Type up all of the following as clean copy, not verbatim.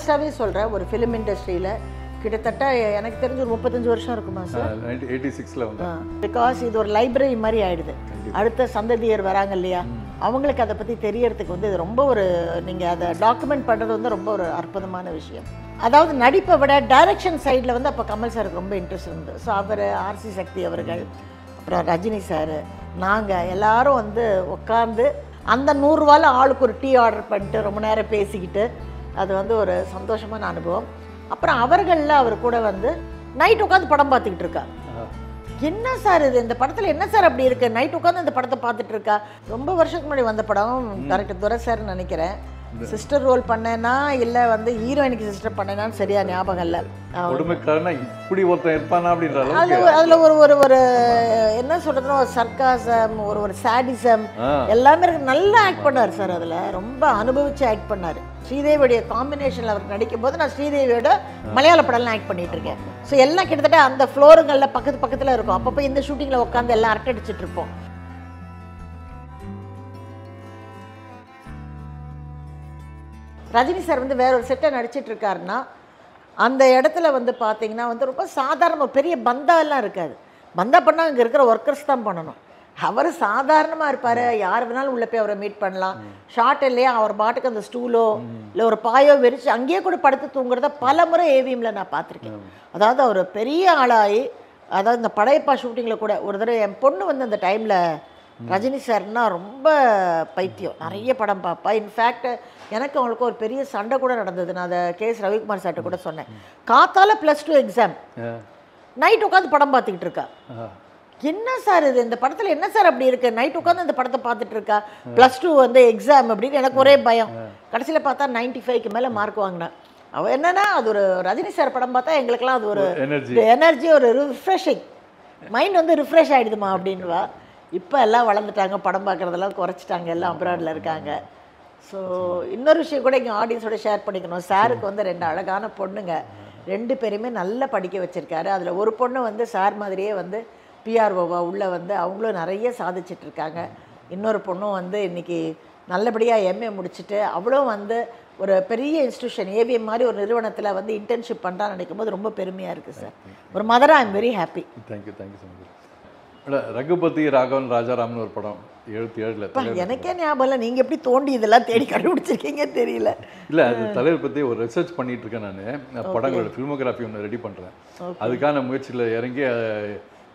ஆனஸ்டாகவே சொல்கிறேன், ஒரு ஃபிலிம் இண்டஸ்ட்ரியில் கிட்டத்தட்ட எனக்கு தெரிஞ்ச ஒரு 35 வருஷம் இருக்குமா சார்? 1986ல் வந்து. பிகாஸ் இது ஒரு லைப்ரரி மாதிரி ஆயிடுது. அடுத்த சந்ததியர் வராங்க இல்லையா, அவங்களுக்கு அதை பற்றி தெரியறதுக்கு வந்து இது ரொம்ப ஒரு, நீங்கள் அதை டாக்குமெண்ட் பண்ணுறது வந்து ரொம்ப ஒரு அற்புதமான விஷயம். அதாவது நடிப்பை விட டைரக்ஷன் சைடில் வந்து அப்போ கமல் சாருக்கு ரொம்ப இன்ட்ரெஸ்ட் இருந்தது. ஸோ அவர் ஆர்சி சக்தி அவர்கள், அப்புறம் ரஜினி சார், நாங்கள் எல்லாரும் வந்து உட்காந்து அந்த 100 ரூபாயில் ஆளுக்கு ஒரு டீ ஆர்டர் பண்ணிட்டு ரொம்ப நேரம் பேசிக்கிட்டு, அது வந்து ஒரு சந்தோஷமான அனுபவம். அப்புறம் அவர்களில் அவர் கூட வந்து நைட் உட்காந்து படம் பார்த்துக்கிட்டு இருக்கா. என்ன சார் இது, இந்த படத்தில் என்ன சார் அப்படி இருக்குது, நைட் உட்காந்து இந்த படத்தை பார்த்துட்டு இருக்கா. ரொம்ப வருஷத்துக்கு முன்னாடி வந்த படம், டைரக்டர் துரை சார்னு நினைக்கிறேன். சிஸ்டர் ரோல் பண்ணேன்னா இல்லை வந்து ஹீரோயினுக்கு சிஸ்டர் பண்ணேனான்னு சரியா ஞாபகம் இல்லை. கொடுமைக்காரனா இப்படி ஒருத்தன் இருப்பானா அப்படின்ற அதில் ஒரு ஒரு ஒரு என்ன சொல்கிறதுனா ஒரு சர்க்காசம், ஒரு சாடிசம் எல்லாமே இருக்கு. நல்லா ஆக்ட் பண்ணார் சார், அதில் ரொம்ப அனுபவித்து ஆக்ட் பண்ணார். ஸ்ரீதேவியோடைய காம்பினேஷனில் அவர் நடிக்கும் போது நான் ஸ்ரீதேவியோட மலையாள படம்லாம் ஆக்ட் பண்ணிட்டு இருக்கேன். ஸோ எல்லாம் கிட்டத்தட்ட அந்த ஃப்ளோருங்களில் பக்கத்தில் இருக்கும். அப்பப்போ இந்த ஷூட்டிங்கில் உட்காந்து எல்லாம் அரட்டை அடிச்சுட்டு இருப்போம். ரஜினி சார் வந்து வேற ஒரு செட்டை நடிச்சிட்டு இருக்காருன்னா அந்த இடத்துல வந்து பார்த்தீங்கன்னா வந்து ரொம்ப சாதாரண பெரிய பந்தாலாம் இருக்காது. பந்தா பண்ணால் அங்கே இருக்கிற ஒர்க்கர்ஸ் தான் பண்ணணும். அவர் சாதாரணமாக இருப்பார், யார் வேணாலும் உள்ளே போய் அவரை மீட் பண்ணலாம். ஷார்ட் இல்லையா, அவர் பாட்டுக்கு அந்த ஸ்டூலோ இல்லை ஒரு பாயோ வெறிச்சு அங்கேயே கூட படுத்து தூங்குறத பல முறை ஏவிஎம்ல நான் பார்த்துருக்கேன். அதாவது அவர் பெரிய ஆளாகி, அதாவது இந்த படையப்பா ஷூட்டிங்கில் கூட ஒரு தடவை என் பொண்ணு வந்து அந்த டைமில் ரஜினி சார்னா ரொம்ப பைத்தியம், நிறைய படம் பார்ப்பா. இன்ஃபேக்ட் எனக்கு அவங்களுக்கு ஒரு பெரிய சண்டை கூட நடந்தது. நான் அதை கேஎஸ் ரவிக்குமார் சார்ட்ட கூட சொன்னேன். காத்தால +2 எக்ஸாம், நைட் உட்காந்து படம் பார்த்துக்கிட்டு இருக்கா. என்ன சார் இது, இந்த படத்தில் என்ன சார் அப்படி இருக்குது, நைட் உட்காந்து இந்த படத்தை பார்த்துட்டு இருக்கா, +2 வந்து எக்ஸாம் அப்படின்னு. எனக்கு ஒரே பயம். கடைசியில் பார்த்தா 95க்கு மேலே மார்க் வாங்கினேன். அவள் என்னன்னா அது ஒரு ரஜினி சார் படம் பார்த்தா எங்களுக்கெல்லாம் அது ஒரு எனர்ஜி, ஒரு ரிஃப்ரெஷிங் மைண்ட் வந்து ரிஃப்ரெஷ் ஆகிடுதுமா அப்படின்வா. இப்போ எல்லாம் வளர்ந்துட்டாங்க, படம் பார்க்குறதெல்லாம் குறைச்சிட்டாங்க, எல்லாம் அப்ராடில் இருக்காங்க. ஸோ இன்னொரு விஷயம் கூட இங்கே ஆடியன்ஸோட ஷேர் பண்ணிக்கணும். சாருக்கு வந்து 2 அழகான பொண்ணுங்க, 2 பேருமே நல்லா படிக்க வச்சுருக்காரு. அதில் ஒரு பொண்ணு வந்து சார் மாதிரியே வந்து பிஆர்ஓவா உள்ளே வந்து அவங்களும் நிறைய சாதிச்சிட்ருக்காங்க. இன்னொரு பொண்ணும் வந்து இன்றைக்கி நல்லபடியாக எம்ஏ முடிச்சுட்டு அவளும் வந்து ஒரு பெரிய இன்ஸ்டியூஷன் ஏவிஎம் மாதிரி ஒரு நிறுவனத்தில் வந்து இன்டர்ன்ஷிப் பண்ணுறான்னு நினைக்கும் போது ரொம்ப பெருமையாக இருக்குது சார். ஒரு மதராக I am very happy. Thank you so much. Raghupathi Raghavan ராஜாராம்னு ஒரு படம் 77ல். எனக்கே ஞாபகம் இல்லை, நீங்கள் எப்படி தோண்டி இதெல்லாம் தேடி கண்டுபிடிச்சிருக்கீங்க தெரியல. இல்லை, அது தலைவர் பற்றி ஒரு ரிசர்ச் பண்ணிட்டு இருக்கேன். நான் படங்களோட ஃபில்மோகிராஃபி ஒன்று ரெடி பண்ணுறேன். அதுக்கான முயற்சியில் இறங்கி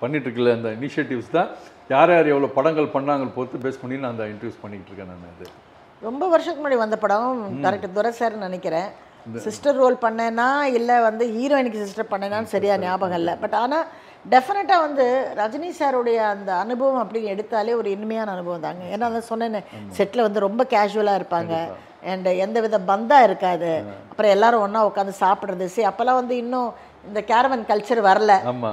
பண்ணிட்டு இருக்கல அந்த இனிஷியேட்டிவ்ஸ் தான் யார் யார் எவ்வளோ படங்கள் பண்ணாங்க பொறுத்து பேஸ் பண்ணி நான் அந்த இன்ட்ரடியூஸ் பண்ணிகிட்டு இருக்கேன். நான் அது ரொம்ப வருஷத்துக்கு முன்னாடி வந்த படம், டைரக்டர் துரை சார்னு நினைக்கிறேன். சிஸ்டர் ரோல் பண்ணேன்னா இல்லை வந்து ஹீரோயினுக்கு சிஸ்டர் பண்ணேனான்னு சரியா ஞாபகம் இல்லை. பட் ஆனால் டெஃபினட்டாக வந்து ரஜினி சாருடைய அந்த அனுபவம் அப்படின்னு எடுத்தாலே ஒரு இனிமையான அனுபவம் தாங்க. ஏன்னா அதை சொன்னேன்னு செட்டில் வந்து ரொம்ப கேஷுவலாக இருப்பாங்க அண்ட் எந்த வித பந்தா இருக்காது. அப்புறம் எல்லாரும் ஒன்றா உட்காந்து சாப்பிட்றது. சரி, அப்போல்லாம் வந்து இன்னும் இந்த கேரவன் கல்ச்சர் வரல.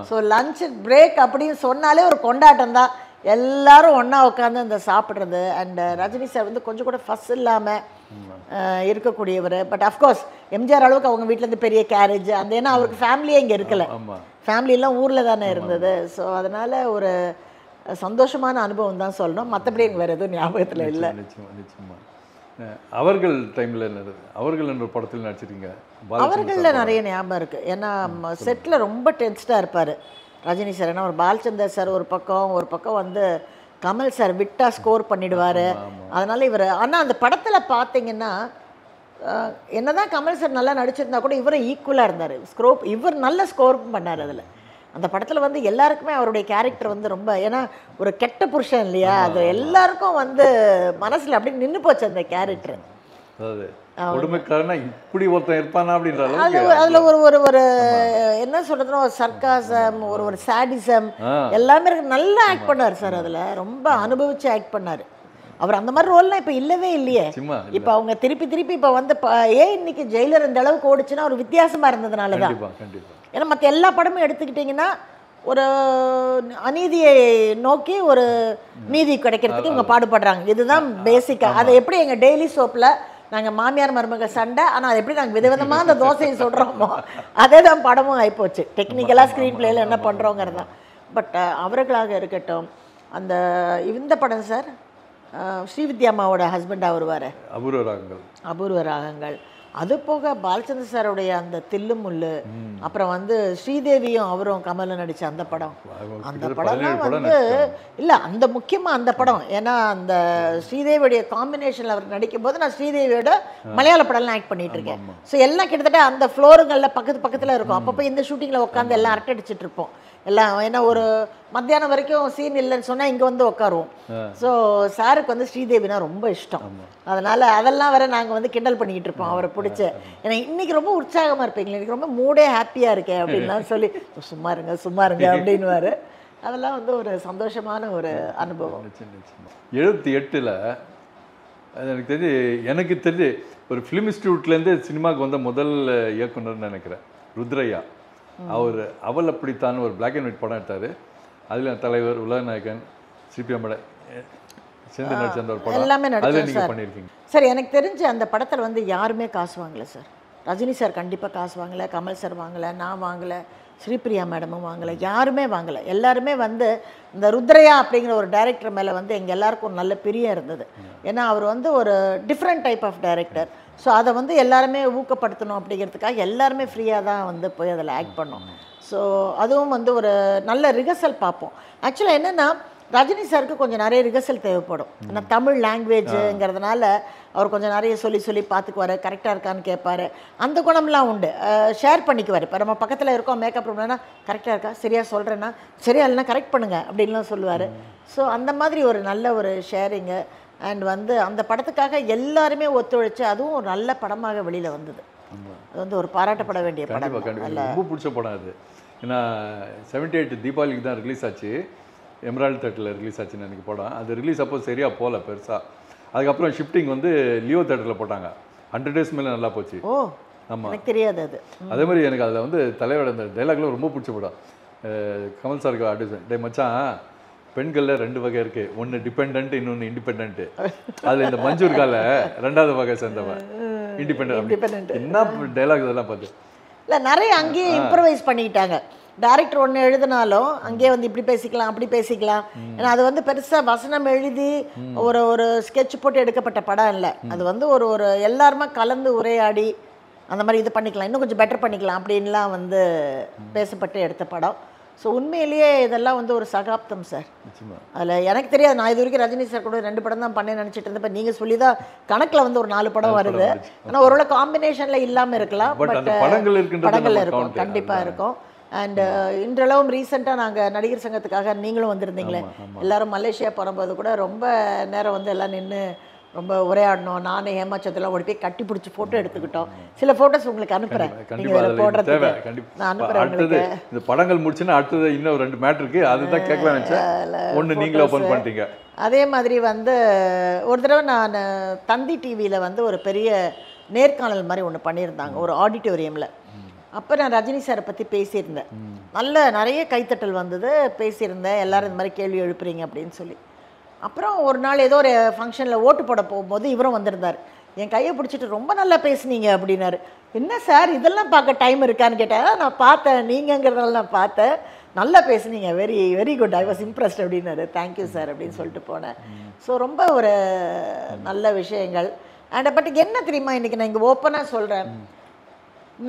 ஸோ லஞ்ச் பிரேக் அப்படின்னு சொன்னாலே ஒரு கொண்டாட்டம் தான், எல்லாரும் ஒன்றா உட்காந்து அந்த சாப்பிட்றது. அண்ட் ரஜினி சார் வந்து கொஞ்சம் கூட ஃபஸ் இல்லாமல் இருக்கக்கூடியவர். பட் அஃப்கோர்ஸ் எம்ஜிஆர் அளவுக்கு அவங்க வீட்டிலேருந்து பெரிய கேரேஜ் அந்த, ஏன்னா அவருக்கு ஃபேமிலியே இங்கே இருக்கலை, ஃபேமிலியெல்லாம் ஊரில் தானே இருந்தது. ஸோ அதனால் ஒரு சந்தோஷமான அனுபவம் தான் சொல்லணும். மற்றபடி எனக்கு வேறு எதுவும் ஞாபகத்தில் இல்லை. நிச்சயமாக. அவர்கள் டைமில் அவர்கள் என்ற படத்தில் நடிச்சிருக்கீங்க. அவர்களில் நிறைய ஞாபகம் இருக்குது. ஏன்னா செட்டில் ரொம்ப டென்ஸ்டாக இருப்பார் ரஜினி சார். ஏன்னா ஒரு பாலச்சந்தர் சார் ஒரு பக்கம் வந்து கமல் சார் விட்டால் ஸ்கோர் பண்ணிடுவார். அதனால் இவர், ஆனால் அந்த படத்தில் பார்த்தீங்கன்னா என்ன தான் கமல் சார் நல்லா நடிச்சிருந்தா கூட இவரும் ஈக்குவலாக இருந்தார். இவர் நல்ல ஸ்கோர் பண்ணார் அதில். அந்த படத்தில் வந்து எல்லாருக்குமே அவருடைய கேரக்டர் வந்து ரொம்ப, ஏன்னா ஒரு கெட்ட புருஷன் இல்லையா, அது எல்லாருக்கும் வந்து மனசில் அப்படி நின்று போச்சு அந்த கேரக்டர். அதாவது கொடுமைக்காரனா இப்படி ஒருத்தன் இருப்பானா அப்படின்ற அதில் ஒரு ஒரு ஒரு என்ன சொல்கிறதுனா ஒரு சர்க்காசம், ஒரு சாடிசம் எல்லாமே நல்லா ஆக்ட் பண்ணார் சார். அதில் ரொம்ப அனுபவித்து ஆக்ட் பண்ணார் அவர். அந்த மாதிரி ரோல்லாம் இப்போ இல்லவே இல்லையே. இப்போ அவங்க திருப்பி இப்போ வந்து ஏன் இன்னைக்கு ஜெயிலர் இந்த அளவுக்கு ஓடிச்சுன்னா ஒரு வித்தியாசமாக இருந்ததுனால தான். ஏன்னா மற்ற எல்லா படமும் எடுத்துக்கிட்டிங்கன்னா ஒரு அநீதியை நோக்கி ஒரு நீதி கிடைக்கிறதுக்கு இவங்க பாடுபடுறாங்க. இதுதான் பேசிக்காக. அதை எப்படி எங்கள் டெய்லி சோப்பில் நாங்கள் மாமியார் மருமகள் சண்டை, ஆனால் அது எப்படி நாங்கள் விதவிதமாக அந்த தோசையை சொல்கிறோமோ அதே தான் படமும் ஆகிப்போச்சு. டெக்னிக்கலாக ஸ்க்ரீன் பிளேயில் என்ன பண்ணுறோங்கிறது தான். பட் அவர்களாக இருக்கட்டும், அந்த இந்த படம் சார் ஸ்ரீவித்யாமாவோட ஹஸ்பண்டாக வருவார், அபூர்வ ராகங்கள். அது போக பாலச்சந்திர சாருடைய அந்த தில்லு முள்ளு, அப்புறம் வந்து ஸ்ரீதேவியும் அவரும் கமலும் நடிச்ச அந்த படம், அந்த படம்லாம் வந்து இல்லை அந்த முக்கியமாக அந்த படம். ஏன்னா அந்த ஸ்ரீதேவியுடைய காம்பினேஷனில் அவர் நடிக்கும் போது நான் ஸ்ரீதேவியோட மலையாள படம்லாம் ஆக்ட் பண்ணிட்டு இருக்கேன். ஸோ எல்லாம் கிட்டத்தட்ட அந்த ஃப்ளோருங்களில் பக்கத்தில் இருக்கும். அப்பப்போ இந்த ஷூட்டிங்கில் உட்காந்து எல்லாம் அரட்டை அடிச்சிட்டு இருப்போம் எல்லாம். ஏன்னா ஒரு மத்தியானம் வரைக்கும் சீன் இல்லைன்னு சொன்னால் இங்கே வந்து உட்காருவோம். ஸோ சாருக்கு வந்து ஸ்ரீதேவினா ரொம்ப இஷ்டம். அதனால் அதெல்லாம் வேற நாங்கள் வந்து கிண்டல் பண்ணிக்கிட்டு இருப்போம் அவரை பிடிச்ச. ஏன்னா இன்னைக்கு ரொம்ப உற்சாகமாக இருப்பீங்களே, எனக்கு ரொம்ப மூடே ஹாப்பியாக இருக்கேன் அப்படின்லாம் சொல்லி சும்மா இருங்க அப்படின்வாரு. அதெல்லாம் வந்து ஒரு சந்தோஷமான ஒரு அனுபவம். 78ல் எனக்கு தெரிஞ்சு ஒரு ஃபிலிம் இன்ஸ்டியூட்லேருந்து சினிமாவுக்கு வந்த முதல் இயக்குனர்னு நினைக்கிறேன் ருத்ரையா. அவள் அப்படித்தான் ஒரு பிளாக் அண்ட் ஒயிட் படம் எடுத்தார். அதில் தலைவர், உலகநாயகன், சிபிஎம் சேர்ந்து நடிச்ச அந்த ஒரு படம் எல்லாமே அதில் நீங்கள் சார். பண்ணியிருக்கீங்க சார் எனக்கு தெரிஞ்சு அந்த படத்தில் வந்து யாருமே காசு வாங்கலை சார். ரஜினி சார் கண்டிப்பாக காசு வாங்கலை, கமல் சார் வாங்கலை, நான் வாங்கலை, ஸ்ரீபிரியா மேடமும் வாங்கலை, யாருமே வாங்கலை. எல்லாருமே வந்து இந்த ருத்ரையா அப்படிங்கிற ஒரு டைரக்டர் மேலே வந்து எங்கள் எல்லாருக்கும் ஒரு நல்ல பிரியம் இருந்தது. ஏன்னா அவர் வந்து ஒரு different type of director. So அதை வந்து எல்லாருமே ஊக்கப்படுத்தணும் அப்படிங்கிறதுக்காக எல்லாருமே ஃப்ரீயாக தான் வந்து போய் அதில் ஆக்ட் பண்ணோம். ஸோ அதுவும் வந்து ஒரு நல்ல ரிஹர்சல் பார்ப்போம். ஆக்சுவலாக என்னென்னா ரஜினி சாருக்கு கொஞ்சம் நிறைய ரிஹர்சல் தேவைப்படும். ஏன்னா தமிழ் லாங்குவேஜுங்கிறதுனால அவர் கொஞ்சம் நிறைய சொல்லி பார்த்துக்குவார், கரெக்டாக இருக்கான்னு கேட்பார். அந்த குணம்லாம் உண்டு, ஷேர் பண்ணிக்குவார். இப்போ நம்ம பக்கத்தில் இருக்கோம், மேக்கப் ரூம்லனா கரெக்டாக இருக்கா, சரியாக சொல்கிறேன்னா சரியா இல்லைனா கரெக்ட் பண்ணுங்கள் அப்படின்லாம் சொல்லுவார். ஸோ அந்த மாதிரி ஒரு நல்ல ஒரு ஷேரிங்கு. அண்ட் வந்து அந்த படத்துக்காக எல்லாருமே ஒத்துழைச்சு அதுவும் ஒரு நல்ல படமாக வெளியில் வந்தது. அது வந்து ஒரு பாராட்டப்பட வேண்டிய படம். ரொம்ப பிடிச்ச படம் அது. ஏன்னா 78 தீபாவளிக்கு தான் ரிலீஸ் ஆச்சு, எமரால்டு தேட்டரில் ரிலீஸ் ஆச்சுன்னு எனக்கு படம். அது ரிலீஸ் அப்போ சரியாக போகல பெருசாக. அதுக்கப்புறம் ஷிஃப்டிங் வந்து லியோ தேட்டரில் போட்டாங்க. 100 days மேலே நல்லா போச்சு. ஓ ஆமாம், எனக்கு தெரியாது அது. அதே மாதிரி எனக்கு அதில் வந்து தலைவரோட அந்த டைலாக்லாம் ரொம்ப பிடிச்ச படம். கமல் சாருக்கு அட்வைஸ், டே மச்சான் பெண்களில் 2 வகை இருக்குது, ஒன்று டிபெண்ட், இன்னொன்று இண்டிபெண்ட். அதில் இந்த மஞ்சூர்கால 2வது வகை சேர்ந்தவன் இண்டிபெண்ட். என்ன டைலாக் இதெல்லாம் பார்த்து இல்லை நிறைய அங்கேயே இம்ப்ரவைஸ் பண்ணிக்கிட்டாங்க. டைரக்டர் ஒன்று எழுதினாலும் அங்கேயே வந்து இப்படி பேசிக்கலாம் அப்படி பேசிக்கலாம். ஏன்னா அது வந்து பெருசாக வசனம் எழுதி ஒரு ஸ்கெட்ச் போட்டு எடுக்கப்பட்ட படம் இல்லை. அது வந்து ஒரு எல்லாருமே கலந்து உரையாடி அந்த மாதிரி இது பண்ணிக்கலாம், இன்னும் கொஞ்சம் பெட்டர் பண்ணிக்கலாம் அப்படின்லாம் வந்து பேசப்பட்டு எடுத்த படம். ஸோ உண்மையிலேயே இதெல்லாம் வந்து ஒரு சகாப்தம் சார். அதில் எனக்கு தெரியாது, நான் இது வரைக்கும் ரஜினி சார் கூட 2 படம் தான் பண்ணேன்னு நினச்சிட்டு இருந்தேன். இப்போ நீங்கள் சொல்லி தான் கணக்கில் வந்து ஒரு 4 படம் வருது. ஆனால் ஒருவேளை காம்பினேஷனில் இல்லாமல் இருக்கலாம், பட் படங்கள் இருக்கும், கண்டிப்பாக இருக்கும். அண்ட் இன்றளவும் ரீசெண்டாக நாங்கள் நடிகர் சங்கத்துக்காக நீங்களும் வந்திருந்தீங்களே, எல்லோரும் மலேசியா போகும்போது கூட ரொம்ப நேரம் வந்து எல்லாம் நின்று ரொம்ப உரையாடணும். நானே ஹேமாச்சத்தெல்லாம் ஓடி போய் கட்டி பிடிச்சி ஃபோட்டோ எடுத்துக்கிட்டோம். சில ஃபோட்டோஸ் உங்களுக்கு அனுப்புகிறேன், போடுறதுக்கு நான் அனுப்புகிறேன். இந்த படங்கள் முடிச்சுன்னா அடுத்தது இன்னும் 2 மேட்ரு இருக்குது, அதுதான் கேட்கலாம் நினச்சேன். ஒன்று நீங்களே ஓப்பன் பண்ணிட்டீங்க. அதே மாதிரி வந்து ஒரு தடவை நான் தந்தி டிவியில் வந்து ஒரு பெரிய நேர்காணல் மாதிரி ஒன்று பண்ணியிருந்தாங்க ஒரு ஆடிட்டோரியமில். அப்போ நான் ரஜினி சாரை பற்றி பேசியிருந்தேன். நிறைய கைத்தட்டல் வந்தது, பேசியிருந்தேன். எல்லோரும் இந்த மாதிரி கேள்வி எழுப்புறீங்க அப்படின்னு சொல்லி. அப்புறம் ஒரு நாள் ஏதோ ஒரு ஃபங்க்ஷனில் ஓட்டு போட போகும்போது இவரும் வந்திருந்தார். என் கையை பிடிச்சிட்டு ரொம்ப நல்லா பேசுனீங்க அப்படின்னாரு. என்ன சார் இதெல்லாம் பார்க்க டைம் இருக்கான்னு கேட்டேன். நான் பார்த்தேன், நீங்கிறதால நான் பார்த்தேன், நல்லா பேசுனீங்க, very very good, I was impressed அப்படின்னாரு. தேங்க்யூ சார் அப்படின்னு சொல்லிட்டு போனேன். ஸோ ரொம்ப ஒரு நல்ல விஷயங்கள். அண்ட் பட் என்ன தெரியுமா, இன்றைக்கி நான் இங்கே ஓப்பனாக சொல்கிறேன்,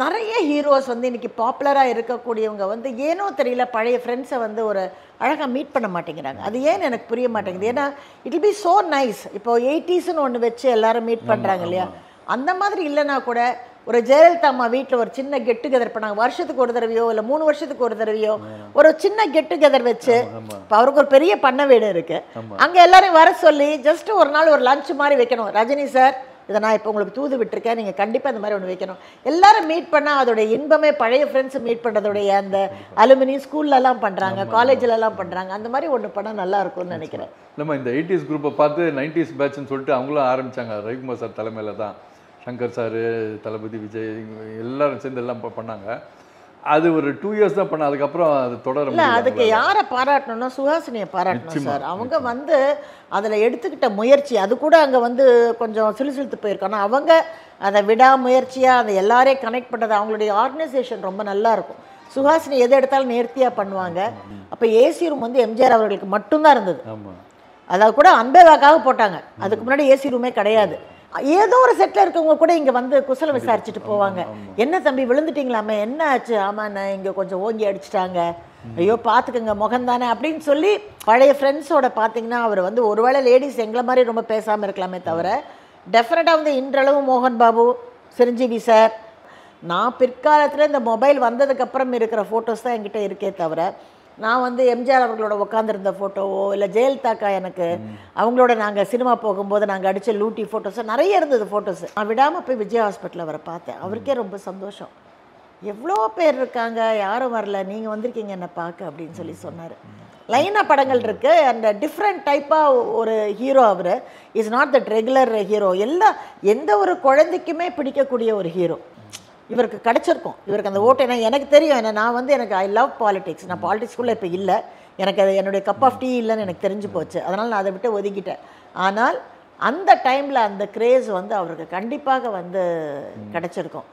நிறைய ஹீரோஸ் வந்து இன்றைக்கி பாப்புலராக இருக்கக்கூடியவங்க வந்து ஏனோ தெரியல பழைய ஃப்ரெண்ட்ஸை வந்து ஒரு அழகாக மீட் பண்ண மாட்டேங்கிறாங்க. அது ஏன்னு எனக்கு புரிய மாட்டேங்குது. ஏன்னா it will be so nice. இப்போ 80sன்னு ஒன்று வச்சு எல்லாரும் மீட் பண்ணுறாங்க இல்லையா, அந்த மாதிரி இல்லைனா கூட ஒரு ஜெயலலிதா அம்மா வீட்டில் ஒரு சின்ன கெட் டுகெதர் பண்ணாங்க, வருஷத்துக்கு ஒரு தடவையோ இல்லை 3 வருஷத்துக்கு ஒரு தடவையோ ஒரு சின்ன கெட் டுகெதர் வச்சு. இப்போ அவருக்கு ஒரு பெரிய பண்ண வீடு இருக்குது, அங்கே எல்லாரும் வர சொல்லி ஜஸ்ட் ஒரு நாள் ஒரு லஞ்ச் மாதிரி வைக்கணும். ரஜினி சார் இதை நான் இப்போ உங்களுக்கு தூது விட்டுருக்கேன், நீங்கள் கண்டிப்பாக இந்த மாதிரி ஒன்று வைக்கணும். எல்லாரும் மீட் பண்ணால் அதோடைய இன்பமே பழைய ஃப்ரெண்ட்ஸை மீட் பண்ணுறதுடைய அந்த அலுமினி ஸ்கூல்லலாம் பண்ணுறாங்க, காலேஜிலலாம் பண்ணுறாங்க. அந்த மாதிரி ஒன்று பண்ணால் நல்லா இருக்கும்னு நினைக்கிறேன். நம்ம இந்த 80s குரூப்பை பார்த்து 90s பேட்ச்னு சொல்லிட்டு அவங்களும் ஆரம்பித்தாங்க. ரவிக்குமார் சார் தலைமையில் தான், சங்கர் சார், தளபதி விஜய் எல்லாரும் சேர்ந்து எல்லாம் பண்ணாங்க. அது ஒரு 2 years தான் பண்ண, அதுக்கப்புறம் அது தொடர இல்லை. அதுக்கு யாரை பாராட்டணும்னா சுஹாசினியை பாராட்டணும் சார். அவங்க வந்து அதில் எடுத்துக்கிட்ட முயற்சி, அது கூட அங்கே வந்து கொஞ்சம் சிலுசிலுத்து போயிருக்காங்க. அவங்க அதை விடாமுயற்சியாக அதை எல்லாரையும் கனெக்ட் பண்ணுறது, அவங்களுடைய ஆர்கனைசேஷன் ரொம்ப நல்லா இருக்கும். சுஹாசினி எது எடுத்தாலும் நேர்த்தியாக பண்ணுவாங்க. அப்போ ஏசி ரூம் வந்து எம்ஜிஆர் அவர்களுக்கு மட்டும்தான் இருந்தது. அதாவது கூட அன்பேவாக்காக போட்டாங்க, அதுக்கு முன்னாடி ஏசி ரூமே கிடையாது. ஏதோ ஒரு செட்டில் இருக்கவங்க கூட இங்கே வந்து குசலம் விசாரிச்சுட்டு போவாங்க. என்ன தம்பி விழுந்துட்டீங்களாமே, என்ன ஆச்சு? ஆமாண்ணே இங்கே கொஞ்சம் ஓங்கி அடிச்சிட்டாங்க, ஐயோ பார்த்துக்கங்க முகம்தானே அப்படின்னு சொல்லி பழைய ஃப்ரெண்ட்ஸோட பார்த்தீங்கன்னா அவர் வந்து ஒருவேளை லேடிஸ் எங்களை மாதிரி ரொம்ப பேசாமல் இருக்கலாமே தவிர டெஃபினட்டாக வந்து இன்றளவு மோகன் பாபு, சிரஞ்சீவி சார், நான் பிற்காலத்தில் இந்த மொபைல் வந்ததுக்கப்புறம் இருக்கிற ஃபோட்டோஸ் தான் என்கிட்ட இருக்கே தவிர நான் வந்து எம்ஜிஆர் அவர்களோட உட்காந்துருந்த ஃபோட்டோவோ இல்லை ஜெயலலிதாக்கா எனக்கு அவங்களோட நாங்கள் சினிமா போகும்போது நாங்கள் அடித்த லூட்டி ஃபோட்டோஸோ நிறைய இருந்தது ஃபோட்டோஸு. நான் விடாமல் போய் விஜய் ஹாஸ்பிட்டலில் அவரை பார்த்தேன். அவருக்கே ரொம்ப சந்தோஷம், எவ்வளோ பேர் இருக்காங்க யாரும் வரல, நீங்கள் வந்திருக்கீங்க என்னை பார்க்க அப்படின்னு சொல்லி சொன்னார். லைனாக படங்கள் இருக்குது. அந்த டிஃப்ரெண்ட் டைப்பாக ஒரு ஹீரோ. அவர் is not that regular hero. எந்த ஒரு குழந்தைக்குமே பிடிக்கக்கூடிய ஒரு ஹீரோ இவருக்கு கிடச்சிருக்கும். இவருக்கு அந்த ஓட்டு எனக்கு தெரியும். ஏன்னா நான் வந்து எனக்கு ஐ லவ் பாலிடிக்ஸ். நான் பாலிடிக்ஸ்குள்ளே இப்போ இல்லை, எனக்கு அது என்னுடைய கப் ஆஃப் டீ இல்லைன்னு எனக்கு தெரிஞ்சு போச்சு. அதனால் நான் அதை விட்டு ஒதுக்கிட்டேன். ஆனால் அந்த டைமில் அந்த கிரேஸ் வந்து அவருக்கு கண்டிப்பாக வந்து கிடச்சிருக்கும்.